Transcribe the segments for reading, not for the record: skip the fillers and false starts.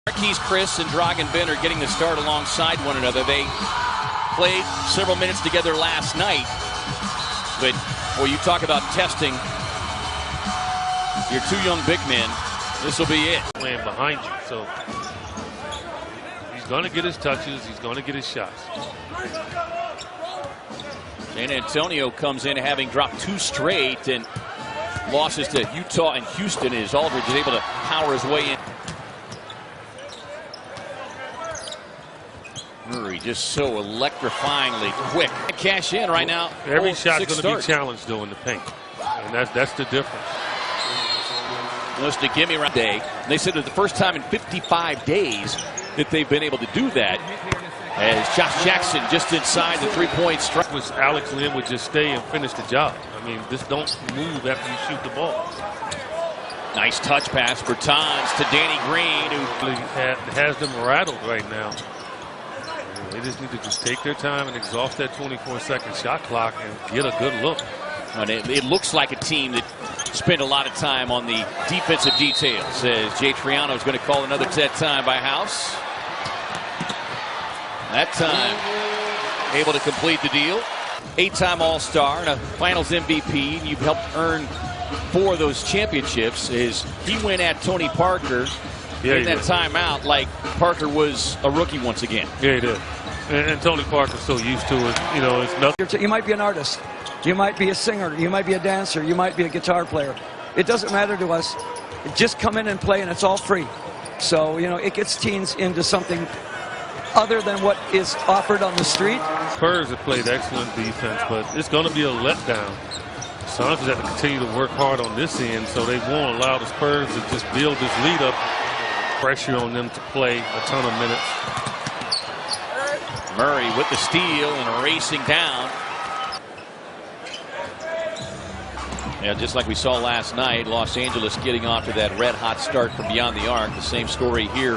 Marquise Chris and Dragan Ben are getting the start alongside one another. They played several minutes together last night. But when you talk about testing your two young big men, this will be it. Playing behind you, so he's going to get his touches. He's going to get his shots. San Antonio comes in having dropped 2 straight and losses to Utah and Houston, as Aldridge is able to power his way in. Murray just so electrifyingly quick. Cash in right now. Every shot's going to be challenged though in the paint, and that's the difference. Listen to Gimme Round Day. They said it was the first time in 55 days that they've been able to do that. As Josh Jackson just inside the three-point strike. Which Alex Len would just stay and finish the job. I mean, just don't move after you shoot the ball. Nice touch pass for Tons to Danny Green, who has them rattled right now. They just need to just take their time and exhaust that 24-second shot clock and get a good look. And it looks like a team that spent a lot of time on the defensive details, as Jay Triano is going to call another set time by House. That time able to complete the deal. 8-time All-Star and a Finals MVP. You've helped earn 4 of those championships. As he went at Tony Parker in that timeout like Parker was a rookie once again. Yeah, he did. And Tony Parker's so used to it. You know, it's nothing. You might be an artist. You might be a singer. You might be a dancer. You might be a guitar player. It doesn't matter to us. Just come in and play, and it's all free. So, you know, it gets teens into something other than what is offered on the street. Spurs have played excellent defense, but it's going to be a letdown. Suns have to continue to work hard on this end, so they won't allow the Spurs to just build this lead up. Pressure on them to play a ton of minutes. Murray with the steal and racing down. Yeah, just like we saw last night, Los Angeles getting off to that red-hot start from beyond the arc. The same story here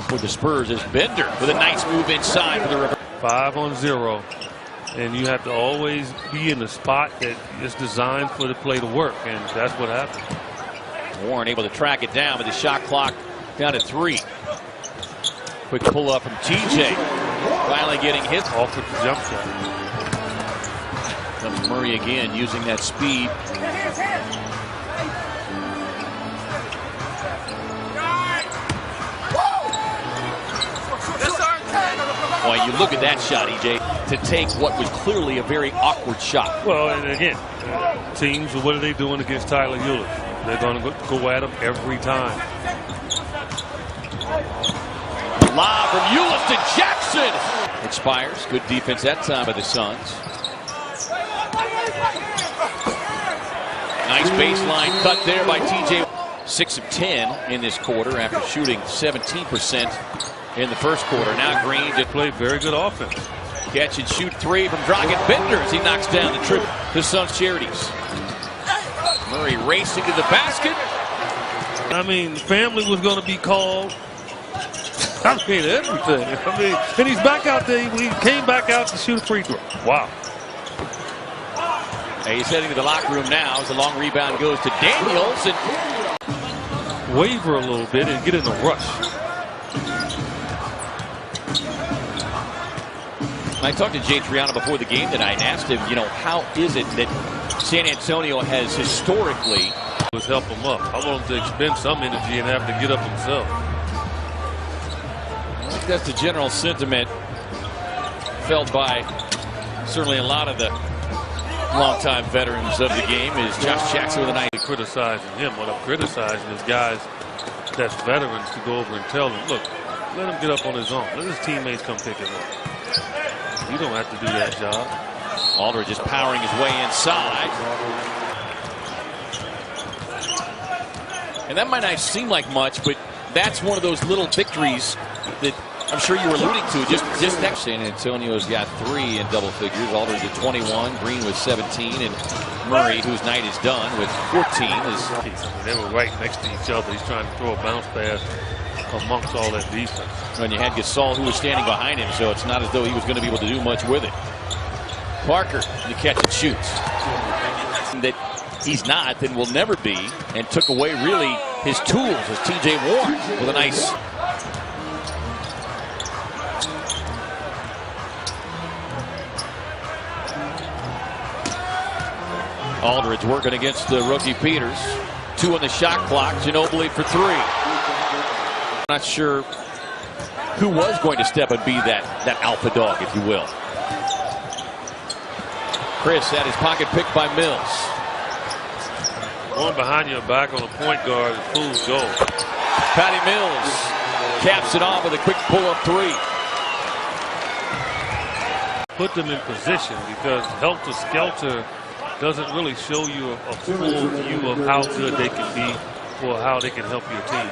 for the Spurs as Bender with a nice move inside for the reverse. 5-on-0, and you have to always be in the spot that is designed for the play to work, and that's what happened. Warren able to track it down with the shot clock down to 3. Quick pull up from TJ. Finally getting hit. Off with the jump shot. Comes Murray again using that speed. Well, you look at that shot, EJ, to take what was clearly a very awkward shot. Well, and again, teams, what are they doing against Tyler Ulis? They're going to go at him every time. Lob from Ulis to Jackson. Expires. Good defense that time by the Suns. Nice baseline cut there by TJ. 6 of 10 in this quarter after shooting 17% in the first quarter. Now Green to play very good offense. Catch and shoot 3 from Dragan Bender as he knocks down the triple. The Suns Charities. Murray racing to the basket. I mean, the family was going to be called. I mean, everything. I mean, and he's back out there. He came back out to shoot a free throw. Wow. He's heading to the locker room now as the long rebound goes to Daniels. And waver a little bit and get in a rush. I talked to Jay Triano before the game tonight and asked him, you know, how is it that San Antonio has historically help him up? I want him to expend some energy and have to get up himself. I think that's the general sentiment felt by certainly a lot of the longtime veterans of the game. Is Josh Jackson with a nice. Criticizing him. What I'm criticizing is guys that's veterans to go over and tell him, look, let him get up on his own. Let his teammates come pick him up. You don't have to do that job. Aldridge just powering his way inside. And that might not seem like much, but that's one of those little victories that I'm sure you were alluding to. Just next, San Antonio's got 3 in double figures. Aldridge at 21, Green with 17, and Murray, whose night is done, with 14. They were right next to each other. He's trying to throw a bounce pass amongst all that defense. And you had Gasol, who was standing behind him, so it's not as though he was going to be able to do much with it. Parker, the catch and shoots. That he's not and will never be, and took away really his tools as TJ Warren with a nice Aldridge working against the rookie Peters. 2 on the shot clock. Ginobili for 3. Not sure who was going to step and be that alpha dog, if you will. Chris had his pocket picked by Mills. Going behind your back on a point guard is fool's gold. Patty Mills caps it off with a quick pull-up 3. Put them in position because Helter Skelter doesn't really show you a full view of how good they can be or how they can help your team.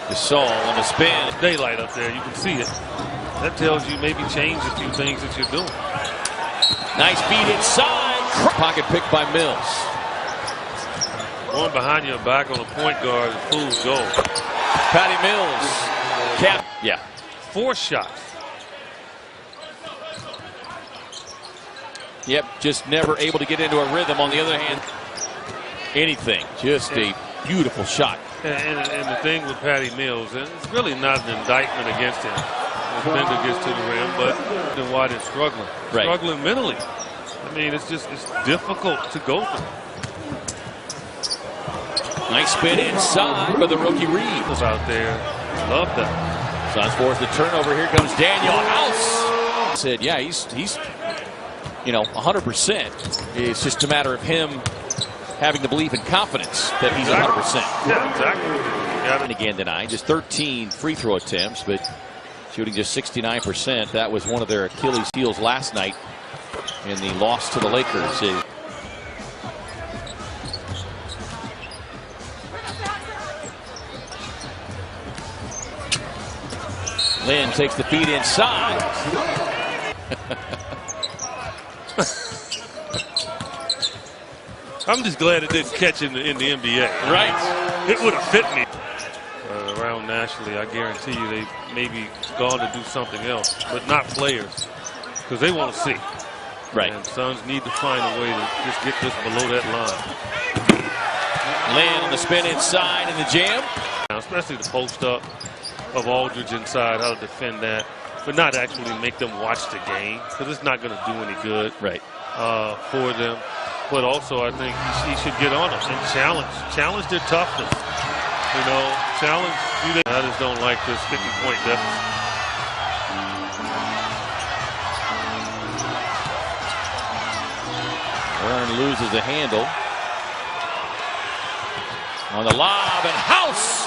Gasol on the spin. Daylight up there, you can see it. That tells you maybe change a few things that you're doing. Nice beat inside. Pocket pick by Mills. Going behind your back on a point guard is fool's gold. Patty Mills. Cap. Yeah. 4 shots. Yep, just never able to get into a rhythm. On the other hand, anything. Just a beautiful shot. And the thing with Patty Mills, and it's really not an indictment against him. Bender gets to the rim, but then why they're struggling. Right. Struggling mentally. I mean, it's difficult to go through. Nice spin inside by the rookie Reed. Out there, love that. Suns force the turnover. Here comes Daniel House. Said, yeah, he's 100%. It's just a matter of him having the belief and confidence that he's 100%. Yeah, exactly. And again tonight, just 13 free throw attempts, but shooting just 69%. That was one of their Achilles heels last night in the loss to the Lakers. Lynn takes the feed inside. I'm just glad it didn't catch in the NBA. Right. It would have fit me. Around nationally, I guarantee you they maybe gone to do something else, but not players, because they want to see. Right. And Suns need to find a way to just get this below that line. Lynn on the spin inside and the jam. Especially the post up of Aldridge inside, how to defend that, but not actually make them watch the game, because it's not going to do any good for them. But also, I think he should get on them and challenge their toughness. You know, challenge. I just don't like this 50-point deficit. Vern loses the handle on the lob, and House